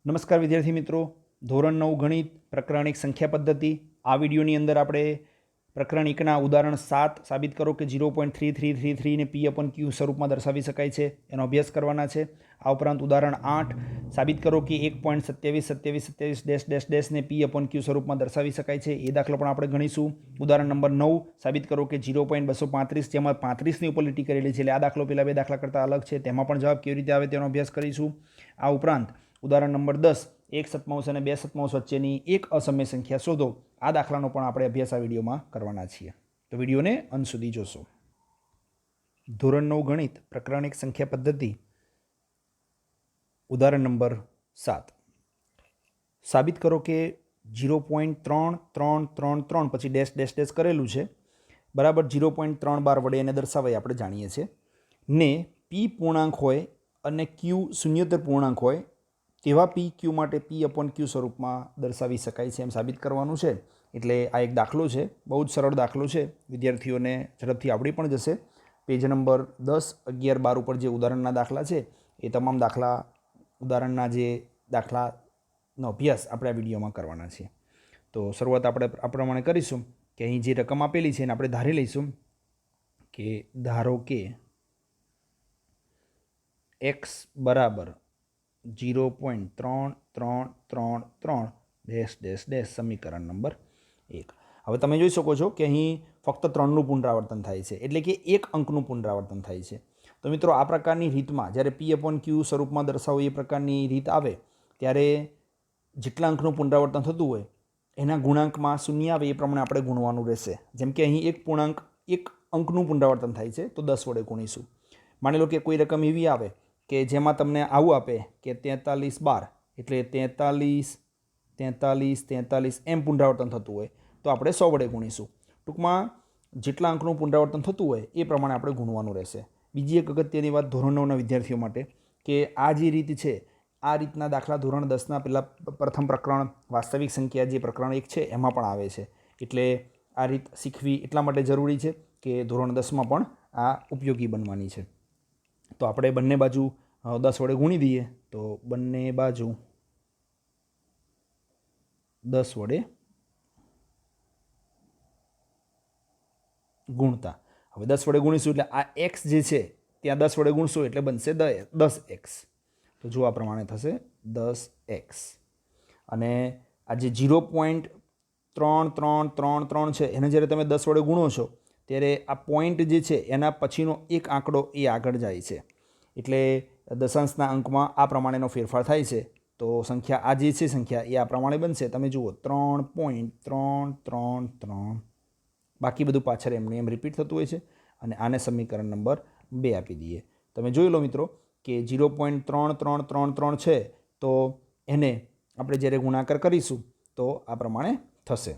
નમસ્કાર વિદ્યાર્થી મિત્રો, ધોરણ 9 ગણિત પ્રકરણ 1 સંખ્યા પદ્ધતિ. આ વિડીયોની અંદર આપણે પ્રકરણ 1ના ઉદાહરણ 7 સાબિત કરો કે 0.3333 ને p/q સ્વરૂપમાં દર્શાવી શકાય છે એનો અભ્યાસ કરવાના છે. આ ઉપરાંત ઉદાહરણ 8 સાબિત કરો કે 1.272727 ને p/q સ્વરૂપમાં દર્શાવી શકાય છે એ દાખલો પણ આપણે ગણીશું. ઉદાહરણ નંબર 9 સાબિત કરો કે 0.235 જેમાં 35ની ઉપર લીટી કરેલી છે એટલે આ દાખલો પેલા બે દાખલા કરતાં અલગ છે, તેમાં પણ જવાબ કેવી રીતે આવે તેનો અભ્યાસ કરીશું. આ ઉપરાંત ઉદાહરણ નંબર 10 1/7 અને 2/7 વચ્ચેની એક અસમય સંખ્યા શોધો. આ દાખલાનો પણ આપણે અભ્યાસ આ વિડીયોમાં કરવાના છીએ, તો વિડીયોને અંત સુધી જોશો. ધોરણ 9 ગણિત પ્રકરણ 1 સંખ્યા પદ્ધતિ. ઉદાહરણ નંબર 7 સાબિત કરો કે 0.3333 પછી ડેશ ડેશ ડેશ કરેલું છે બરાબર 0.3 વડે એને દર્શાવાય આપણે જાણીએ છીએ ને p પૂર્ણાંક હોય અને q શૂન્યોત્તર પૂર્ણાંક હોય તેવા p/q માટે p/q સ્વરૂપમાં દર્શાવી શકાય છે એમ સાબિત કરવાનું છે. એટલે આ એક દાખલો છે, બહુ જ સરળ દાખલો છે, વિદ્યાર્થીઓને ઝડપથી આવડી પણ જશે. પેજ નંબર 10, 11, 12 ઉપર જે ઉદાહરણના દાખલા છે એ તમામ ઉદાહરણના જે દાખલાનો અભ્યાસ આપણે આ વિડીયોમાં કરવાના છીએ. તો શરૂઆત આપણે આ પ્રમાણે કરીશું કે અહીં જે રકમ આપેલી છે એને આપણે ધારી લઈશું કે ધારો કે x બરાબર 0.3333 ડેશ ડેશ ડેશ સમીકરણ નંબર 1. હવે તમે જોઈ શકો છો કે અહીં ફક્ત 3નું પુનરાવર્તન થાય છે, એટલે કે એક અંકનું પુનરાવર્તન થાય છે. તો મિત્રો આ પ્રકારની રીતમાં જ્યારે p/q સ્વરૂપમાં દર્શાવો એ પ્રકારની રીત આવે ત્યારે જેટલા અંકનું પુનરાવર્તન થતું હોય એના ગુણાંકમાં શૂન્ય આવે એ પ્રમાણે આપણે ગુણવાનું રહેશે. જેમ કે અહીં એક અંકનું પુનરાવર્તન થાય છે તો 10 વડે ગુણીશું. માની લો કે કોઈ રકમ એવી આવે કે જેમાં તમને આવું આપે કે 43 એટલે 43 એમ પુનરાવર્તન થતું હોય તો આપણે 100 વડે ગુણીશું. ટૂંકમાં જેટલા અંકનું પુનરાવર્તન થતું હોય એ પ્રમાણે આપણે ગુણવાનું રહેશે. બીજી એક અગત્યની વાત ધોરણ 9ના વિદ્યાર્થીઓ માટે કે આ જે રીત છે આ રીતના દાખલા ધોરણ 10ના પહેલાં પ્રથમ પ્રકરણ વાસ્તવિક સંખ્યા જે પ્રકરણ 1 છે એમાં પણ આવે છે. એટલે આ રીત શીખવી એટલા માટે જરૂરી છે કે ધોરણ 10માં પણ આ ઉપયોગી બનવાની છે. તો આપણે બંને બાજુ 10 વડે ગુણી દઈએ તો બંને બાજુ 10 વડે ગુણતા હવે 10 વડે ગુણીશું એટલે આ x જે છે ત્યાં 10 વડે ગુણશું એટલે બનશે 10x. તો જો આ પ્રમાણે થશે 10x. અને આ જે 0.3333 છે એને જ્યારે તમે 10 વડે ગુણો છો ત્યારે આ પોઈન્ટ જે છે એના પછીનો એક આંકડો એ આગળ જાય છે, એટલે દશાંશના અંકમાં આ પ્રમાણેનો ફેરફાર થાય છે. તો સંખ્યા આ જે છે સંખ્યા એ આ પ્રમાણે બનશે. તમે જુઓ 3.333, બાકી બધું પાછળ એમને એમ રિપીટ થતું હોય છે. અને આને સમીકરણ નંબર 2 આપી દઈએ. તમે જોઈ લો મિત્રો કે 0.3333 છે તો એને આપણે જ્યારે ગુણાકાર કરીશું તો આ પ્રમાણે થશે.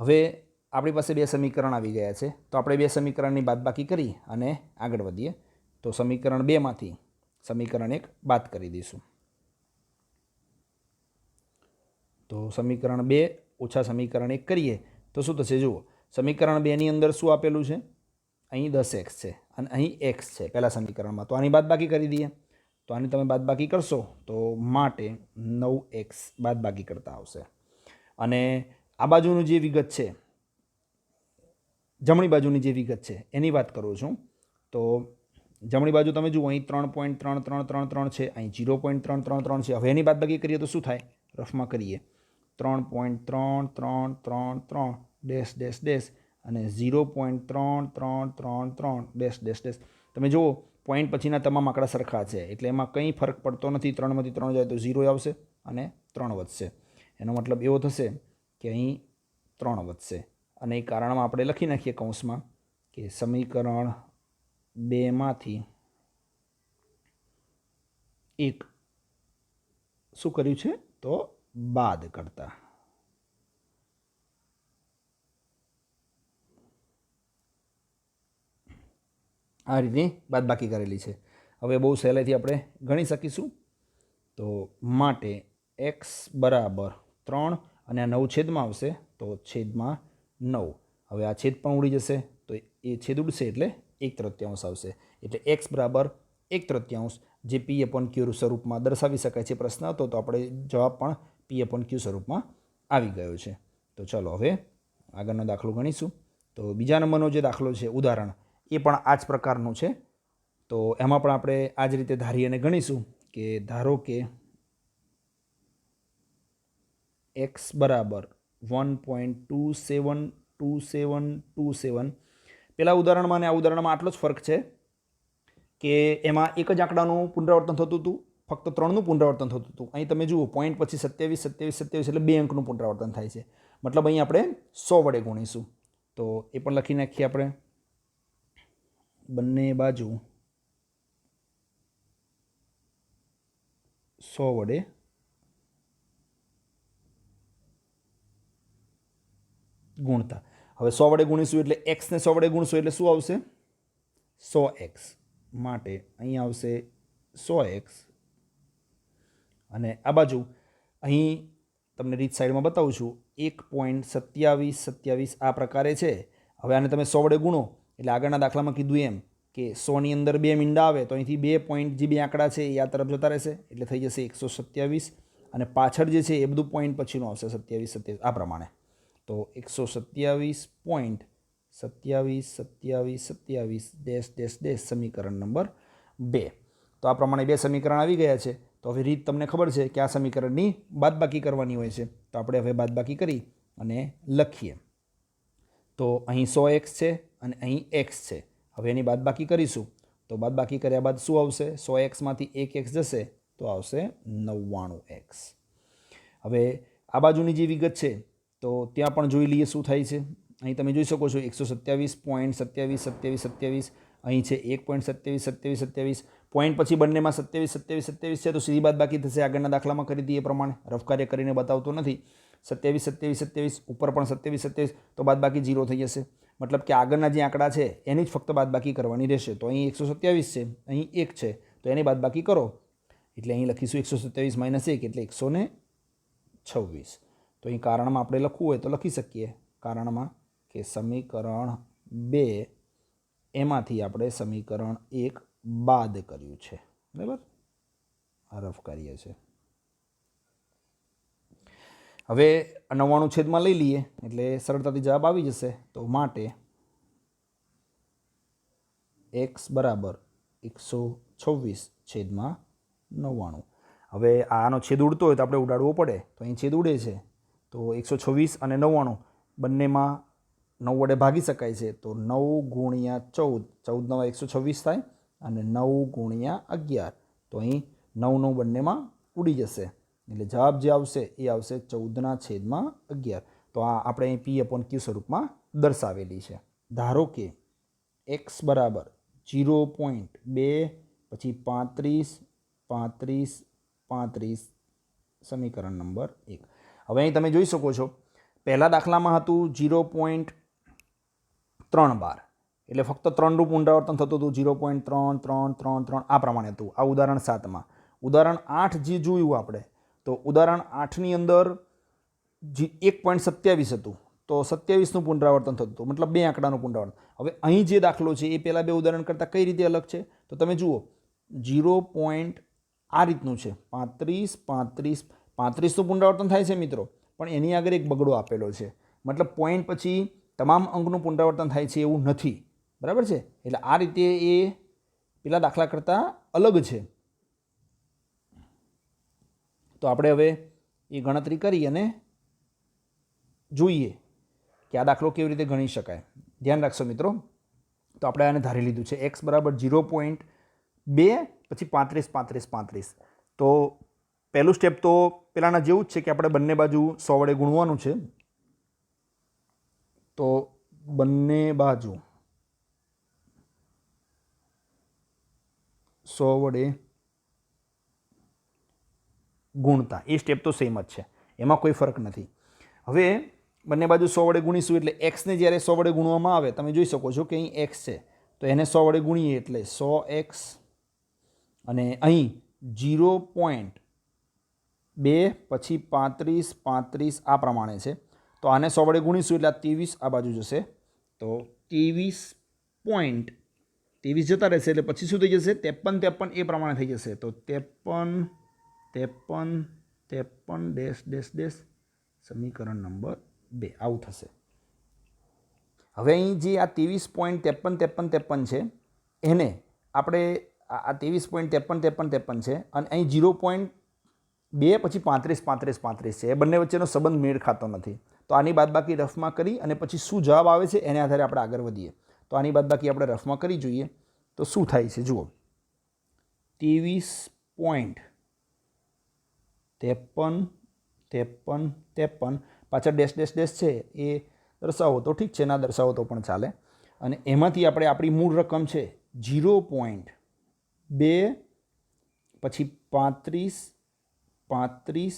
હવે આપણી પાસે બે સમીકરણ આવી ગયા છે તો આપણે બે સમીકરણની બાદબાકી કરી અને આગળ વધીએ. તો સમીકરણ 2માંથી સમીકરણ 1 બાદ કરી દઈશું. તો સમીકરણ 2 ઓછા સમીકરણ 1 કરીએ તો શું થશે? જુઓ, સમીકરણ 2ની અંદર શું આપેલું છે? અહીં 10x છે અને અહીં x છે પહેલા સમીકરણમાં. તો આની બાદબાકી કરી દઈએ. તો આની તમે બાદબાકી કરશો તો માટે 9x બાદબાકી કરતા આવશે. અને આ બાજુનું જે વિગત છે, જમણી બાજુની જે વિગત છે એની વાત કરું છું. તો જમણી બાજુ તમે જુઓ અહીં 3.3333 છે, અહીં 0.333 છે. હવે એની બાદબાકી કરીએ તો શું થાય? રફમાં કરીએ 3.3333 ડેશ ડેશ ડેશ અને 0.3333 ડેશ ડેશ ડેશ. તમે જુઓ પોઈન્ટ પછીના તમામ આંકડા સરખા છે એટલે એમાં કંઈ ફરક પડતો નથી. 3માંથી 3 જાય તો 0 આવશે અને 3 વધશે. એનો મતલબ એવો થશે કે અહીં 3 વધશે. અને એ કારણમાં આપણે લખી નાખીએ કૌંસમાં કે સમીકરણ 2માંથી 1 શું કર્યું છે તો બાદ કરતા. આ રીતે બાદબાકી કરેલી છે. હવે બહુ સહેલાઈથી આપણે ગણી શકીશું. તો માટે x બરાબર 3 અને આ 9 છેદમાં આવશે તો છેદમાં 9. હવે આ છેદ પણ ઉડી જશે તો એ છેદ ઉડશે એટલે 1/3 આવશે. એટલે x બરાબર 1/3 જે P/Q સ્વરૂપમાં દર્શાવી શકાય છે. પ્રશ્ન હતો તો આપણે જવાબ પણ P/Q સ્વરૂપમાં આવી ગયો છે. તો ચલો હવે આગળનો દાખલો ગણીશું. તો બીજા નંબરનો જે દાખલો છે ઉદાહરણ એ પણ આ જ પ્રકારનું છે. તો એમાં પણ આપણે આ જ રીતે ધારી અને ગણીશું કે ધારો કે x બરાબર 1.272727. પેલા ઉદાહરણમાં અને આ ઉદાહરણમાં આટલો જ ફરક છે કે એમાં એક જ આંકડાનું પુનરાવર્તન થતું હતું, ફક્ત 3નું પુનરાવર્તન થતું હતું. અહીં તમે જુઓ પોઈન્ટ પછી 27 27 27 એટલે 2 અંકનું પુનરાવર્તન થાય છે. મતલબ અહીં આપણે 100 વડે ગુણીશું. તો એ પણ લખી નાખીએ આપણે. બંને બાજુ 100 વડે ગુણતા. હવે 100 વડે ગુણીશું એટલે x ને 100 વડે ગુણશું એટલે શું આવશે? 100x. માટે અહીં આવશે 100x અને આ બાજુ અહીં તમને રીત સાઈડમાં બતાવું છું 1.2727 આ પ્રકારે છે. હવે આને તમે 100 વડે ગુણો એટલે આગળના દાખલામાં કીધું એમ કે 100 ની અંદર 2 મીંડા આવે તો અહીંથી 2 પોઈન્ટ જે 2 આંકડા છે એ આ તરફ જતા રહેશે એટલે થઈ જશે 127 અને પાછળ જે છે એ બધું પોઈન્ટ પછીનું આવશે 27 27 આ પ્રમાણે. તો 127.272727 સમીકરણ નંબર 2. તો આ પ્રમાણે 2 સમીકરણ આવી ગયા છે. તો હવે રીત તમને ખબર છે કે આ સમીકરણની બાદબાકી કરવાની હોય છે. તો આપણે હવે બાદબાકી કરી અને લખીએ. તો અહીં 100x છે અને અહીં x છે. હવે એની બાદબાકી કરીશું. તો બાદબાકી કર્યા બાદ શું આવશે? 100xમાંથી 1x જશે તો આવશે 99x. હવે આ બાજુની જે વિગત છે તો ત્યાં પણ જોઈ લઈએ શું થાય છે. અહીં તમે જોઈ શકો છો 127.272727. અહીં છે 1.272727. પોઈન્ટ પછી બંનેમાં 27 27 27 છે તો સીધી બાદબાકી થશે. આગળના દાખલામાં કરી દઈએ પ્રમાણે, રફ કાર્ય કરીને બતાવતો નથી. 27 27 27 ઉપર પણ 27 27 તો બાદબાકી 0 થઈ જશે. મતલબ કે આગળના જે આંકડા છે એની જ ફક્ત બાદબાકી કરવાની રહેશે. તો અહીં 127 છે, અહીં 1 છે તો એની બાદબાકી કરો એટલે અહીં લખીશું 127 - 1 એટલે 126. તો અહીં કારણમાં આપણે લખવું હોય તો લખી શકીએ. કારણમાં કે સમીકરણ 2 એમાંથી આપણે સમીકરણ 1 બાદ કર્યું છે. બરાબર, આ રફ કાર્ય છે. હવે 99 છેદમાં લઈ લઈએ એટલે સરળતાથી જવાબ આવી જશે. તો માટે x બરાબર 126/99. હવે આનો છેદ ઉડતો હોય તો આપણે ઉડાડવો પડે. તો અહીં છેદ ઉડે છે તો 126 અને 99 બંનેમાં 9 વડે ભાગી શકાય છે. તો 9 × 14, 14 9 126 થાય અને 9 × 11 તો અહીં 9 બંનેમાં ઉડી જશે એટલે જવાબ જે આવશે એ આવશે 14/11. તો આ આપણે અહીં P/Q સ્વરૂપમાં દર્શાવેલી છે. ધારો કે x બરાબર 0.2 પછી 35 35 35 સમીકરણ નંબર 1. હવે અહીં તમે જોઈ શકો છો પહેલા દાખલામાં હતું 0.312 એટલે ફક્ત 3નું પુનરાવર્તન થતું હતું. 0.33333 આ પ્રમાણે હતું. આ ઉદાહરણ 7માં. ઉદાહરણ 8 જે જોયું આપણે તો ઉદાહરણ 8ની અંદર 1.27 હતું તો 27નું પુનરાવર્તન થતું હતું, મતલબ 2 આંકડાનું પુનરાવર્તન. હવે અહીં જે દાખલો છે એ પહેલાં 2 ઉદાહરણ કરતાં કઈ રીતે અલગ છે તો તમે જુઓ 0. આ રીતનું છે 35 35 35નું પુનરાવર્તન થાય છે મિત્રો, પણ એની આગળ એક બગડો આપેલો છે. મતલબ પોઈન્ટ પછી તમામ અંકનું પુનરાવર્તન થાય છે એવું નથી. બરાબર છે, એટલે આ રીતે એ પેલા દાખલા કરતાં અલગ છે. તો આપણે હવે એ ગણતરી કરી અને જોઈએ કે આ દાખલો કેવી રીતે ગણી શકાય. ધ્યાન રાખશો મિત્રો. તો આપણે આને ધારી લીધું છે x બરાબર 0.2 પછી 35 35 35. તો પહેલું સ્ટેપ તો પેલાના જેવું જ છે કે આપણે બંને બાજુ 100 વડે ગુણવાનું છે. તો બંને બાજુ 100 વડે ગુણતા એ સ્ટેપ તો સેમ જ છે, એમાં કોઈ ફરક નથી. હવે બંને બાજુ 100 વડે ગુણીશું એટલે એક્સને જ્યારે 100 વડે ગુણવામાં આવે તમે જોઈ શકો છો કે અહીં એક્સ છે તો એને 100 વડે ગુણીએ એટલે 100x અને અહીં 0.2 પછી 35 35 આ પ્રમાણે છે. તો આને 100 વડે ગુણીશું એટલે આ 23 આ બાજુ જશે તો 23.2 23 જતા રહેશે એટલે પછી શું થઈ જશે 53 એ પ્રમાણે થઈ જશે. તો 53 ડેશ ડેશ ડેશ સમીકરણ નંબર 2 આવું થશે. હવે અહીં જે આ 23.53 છે એને આપણે આ 23.53 છે અને અહીં 0.2 પછી 35 છે. એ બંને વચ્ચેનો સંબંધ મેળ ખાતો નથી. તો આની બાદબાકી રફમાં કરી અને પછી શું જવાબ આવે છે એને આધારે આપણે આગળ વધીએ. તો આની બાદબાકી આપણે રફમાં કરી જોઈએ તો શું થાય છે જુઓ. 23.53 પાછળ ડેશ ડેશ ડેશ છે એ દર્શાવો તો ઠીક છે, ના દર્શાવો તો પણ ચાલે. અને એમાંથી આપણે આપણી મૂળ રકમ છે 0.2 પછી 35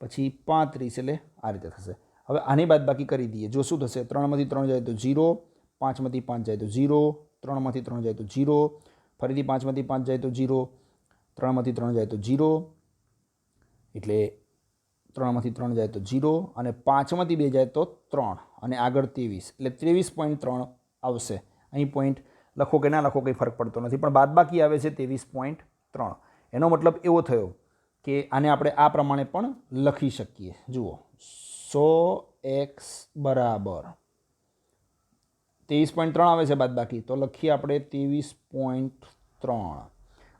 પછી 35 એટલે આ રીતે થશે. હવે આની બાદબાકી કરી દઈએ. જો શું થશે 3માંથી 3 જાય તો 0, 5માંથી 5 જાય તો 0, 3માંથી 3 જાય તો 0, ફરીથી 5માંથી 5 જાય તો 0, 3માંથી 3 જાય તો 0, એટલે 3માંથી 3 જાય તો 0 અને 5માંથી 2 જાય તો 3 અને આગળ 23 એટલે 23.3 આવશે. અહીં પોઈન્ટ લખો કે ના લખો કંઈ ફરક પડતો નથી, પણ બાદબાકી આવે છે 23.3. એનો મતલબ એવો થયો કે આને આપણે આ પ્રમાણે પણ લખી શકીએ. જુઓ 100x બરાબર 23.3 આવે છે બાદબાકી, તો લખીએ આપણે 23.3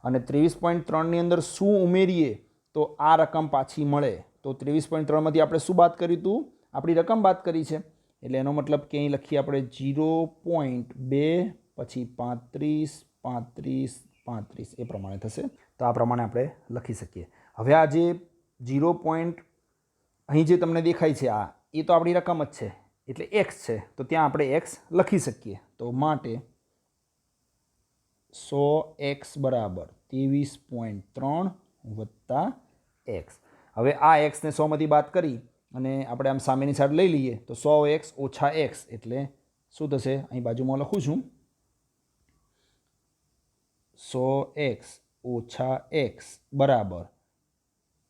અને 23.3ની અંદર શું ઉમેરીએ તો આ રકમ પાછી મળે. તો 23.3માંથી આપણે શું બાદ કર્યું હતું? આપણી રકમ બાદ કરી છે. એટલે એનો મતલબ કે અહીં લખીએ આપણે 0.2 પછી 35 એ પ્રમાણે થશે. તો આ પ્રમાણે આપણે લખી શકીએ. હવે આ જે 0. અહીં જે તમને દેખાય છે આ એ તો આપણી રકમ જ છે એટલે x છે, તો ત્યાં આપણે x લખી શકીએ. તો માટે 100x બરાબર 23.3 વત્તા x. હવે આ x ને 100માંથી બાદ કરી અને આપણે આમ સામેની સાઈડ લઈ લઈએ તો 100x ઓછા x એટલે શું થશે? અહીં બાજુમાં લખું છું 100x ઓછા x બરાબર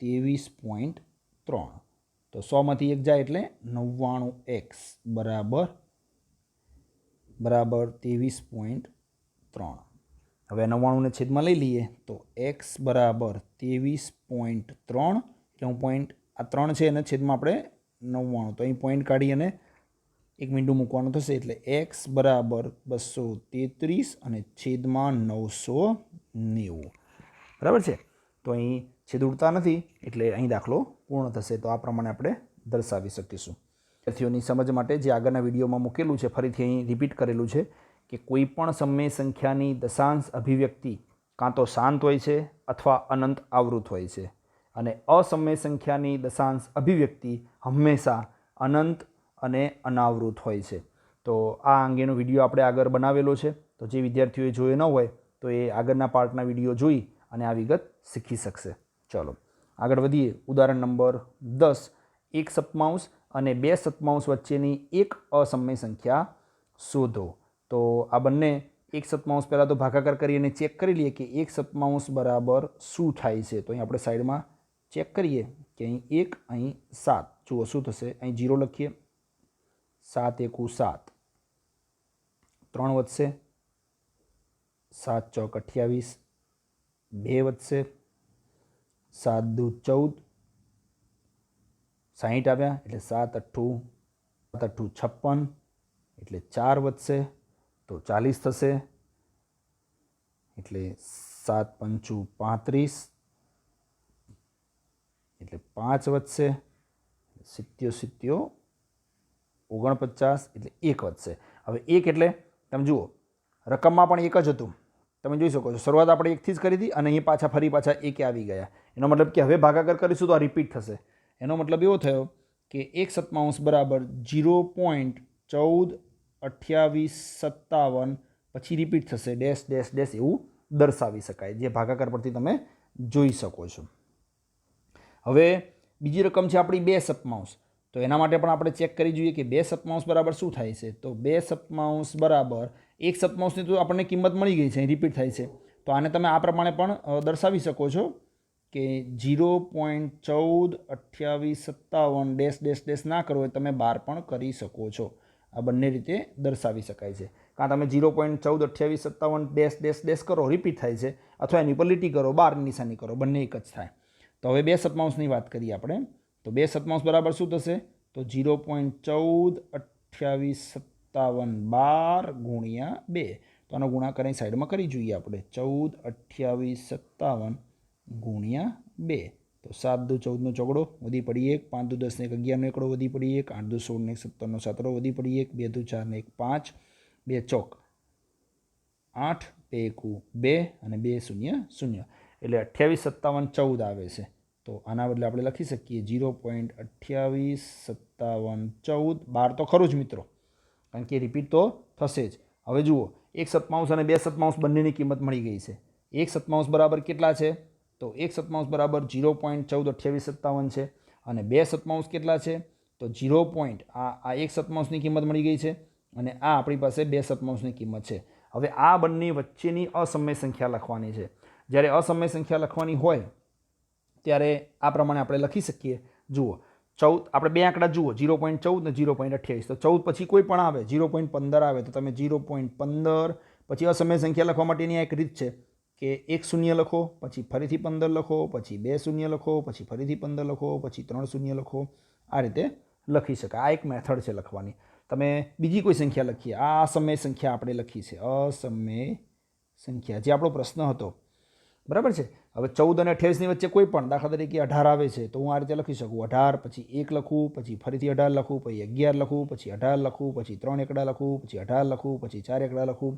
23.3. તો 100માંથી 1 જાય એટલે 99x બરાબર 23.3. હવે 99ને છેદમાં લઈ લઈએ તો x બરાબર 23.3 એટલે હું પોઈન્ટ આ 3 છે એને છેદમાં આપણે 99 તો અહીં પોઈન્ટ કાઢી અને એક મીંડું મૂકવાનું થશે એટલે x બરાબર 233 અને છેદમાં 990. બરાબર છે. તો અહીં છેદ ઉડતા નથી એટલે અહીં દાખલો પૂર્ણ થશે. તો આ પ્રમાણે આપણે દર્શાવી શકીશું. વિદ્યાર્થીઓની સમજ માટે જે આગળના વિડીયોમાં મૂકેલું છે ફરીથી અહીં રિપીટ કરેલું છે કે કોઈ પણ સમય સંખ્યાની દશાંશ અભિવ્યક્તિ કાં તો શાંત હોય છે અથવા અનંત આવૃત હોય છે અને અસમય સંખ્યાની દશાંશ અભિવ્યક્તિ હંમેશા અનંત અને અનાવૃત હોય છે. તો આ અંગેનો વિડીયો આપણે આગળ બનાવેલો છે, તો જે વિદ્યાર્થીઓએ જોયો ન હોય તો એ આગળના પાર્ટના વિડીયો જોઈ અને આ વિગત શીખી શકશે. ચલો આગળ વધીએ. ઉદાહરણ નંબર 10. 1/7 અને 2/7 વચ્ચેની એક અસમય સંખ્યા શોધો. તો આ બંને 1/7 પહેલાં તો ભાગાકાર કરી અને ચેક કરી લઈએ કે 1/7 બરાબર શું થાય છે. તો અહીં આપણે સાઈડમાં ચેક કરીએ કે અહીં 1 અહીં 7. જુઓ શું થશે? અહીં 0 લખીએ, 7 × 7 3 વધશે, 7 × 28 2 વધશે, 7 × 2 14 60 આવ્યા એટલે 7 × 8 56 એટલે 4 વધશે તો 40 થશે એટલે 7 × 5 = 35 એટલે 5 વધશે, 77 49 એટલે 1 વધશે. હવે 1 એટલે તમે જુઓ રકમમાં પણ 1 જ હતું, તમે જોઈ શકો છો. શરૂઆત આપણે 1થી જ કરી હતી અને અહીં પાછા 1 આવી ગયા. એનો મતલબ કે હવે ભાગાકાર કરીશું તો આ રિપીટ થશે. એનો મતલબ એવો થયો કે 1/7 બરાબર 0.142857 પછી રિપીટ થશે ડેશ ડેશ ડેશ એવું દર્શાવી શકાય, જે ભાગાકાર પરથી તમે જોઈ શકો છો. હવે બીજી રકમ છે આપણી 2/7. તો એના માટે પણ આપણે ચેક કરી જોઈએ કે 2/7 બરાબર શું થાય છે. તો 2/7 બરાબર 1/7ની તો આપણને કિંમત મળી ગઈ છે, રિપીટ થાય છે. તો આને તમે આ પ્રમાણે પણ દર્શાવી શકો છો કે 0.142857 ડેશ ડેશ ડેશ ના કરો એ તમે 12 પણ કરી શકો છો. આ બંને રીતે દર્શાવી શકાય છે. કાં તમે 0.142857 ડેશ ડેશ ડેશ કરો, રિપીટ થાય છે, અથવા એની ઉપર લીટી કરો, બારની નિશાની કરો, બંને એક જ થાય. તો હવે 2 સપ્તમાંશની વાત કરીએ આપણે. તો 2 સપ્તમાંશ બરાબર શું થશે? તો 0.142857 ગુણ્યા 2. તો આનો ગુણાકાર અહીં સાઈડમાં કરી જોઈએ આપણે. 142857 ગુણ્યા 2. તો 7 દુ 14નો ચોકડો વધી પડી 1, 5 દુ 10 ને 11 નો એકડો વધી પડી 1, 8 દુ 16 ને 17 નો સાતડો વધી પડી 1, 2 દુ 4 ને 1 5, 2 ચોક 8, 2 એકુ 2 અને 2 શૂન્ય 0. એટલે 285714 આવે છે. તો આના બદલે આપણે લખી શકીએ 0.285714. 12 તો ખરું જ મિત્રો, કારણ કે રિપીટ તો થશે જ. હવે જુઓ, 1 સપ્તમાંશ અને 2 સપ્તમાંશ બંનેની કિંમત મળી ગઈ છે. 1 સપ્તમાંશ બરાબર કેટલા છે? તો 1 સપ્તમાંશ બરાબર 0.142857 છે. અને 2 સપ્તમાંશ કેટલા છે? તો 0. આ 1 સપ્તમાંશની કિંમત મળી ગઈ છે અને આ આપણી પાસે 2 સપ્તમાંશની કિંમત છે. હવે આ બંને વચ્ચેની અસમય સંખ્યા લખવાની છે. જ્યારે અસમય સંખ્યા લખવાની હોય ત્યારે આ પ્રમાણે આપણે લખી શકીએ. જુઓ, 14, આપણે બે આંકડા જુઓ, 0.14 ને 0.28. તો 14 પછી કોઈ પણ આવે, 0.15 આવે તો તમે 0.15, પછી અસમય સંખ્યા લખવા માટેની આ એક રીત છે કે 1 શૂન્ય લખો, પછી ફરીથી 15 લખો, પછી 2 શૂન્ય લખો, પછી ફરીથી 15 લખો, પછી 3 શૂન્ય લખો. આ રીતે લખી શકાય. આ એક મેથડ છે લખવાની. તમે બીજી કોઈ સંખ્યા લખીએ. આ અસમય સંખ્યા આપણે લખી છે, અસમય સંખ્યા, જે આપણો પ્રશ્ન હતો, બરાબર છે. હવે 14 અને 28ની વચ્ચે કોઈ પણ, દાખલા તરીકે 18 આવે છે તો હું આ રીતે લખી શકું, 18, પછી 1 લખું, પછી ફરીથી 18 લખું, પછી 11 લખું, પછી 18 લખું, પછી 3 એકડા લખું, પછી 18 લખું, પછી 4 એકડા લખું.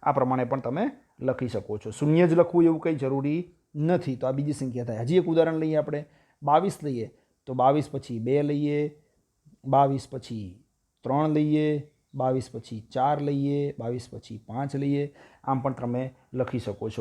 આ પ્રમાણે પણ તમે લખી શકો છો. શૂન્ય જ લખવું એવું કંઈ જરૂરી નથી. તો આ બીજી સંખ્યા થાય. હજી એક ઉદાહરણ લઈએ આપણે. 22 લઈએ તો 22 પછી 2 લઈએ, 22 પછી 3 લઈએ, 22 પછી 4 લઈએ, 22 પછી 5 લઈએ. આમ પણ તમે લખી શકો છો.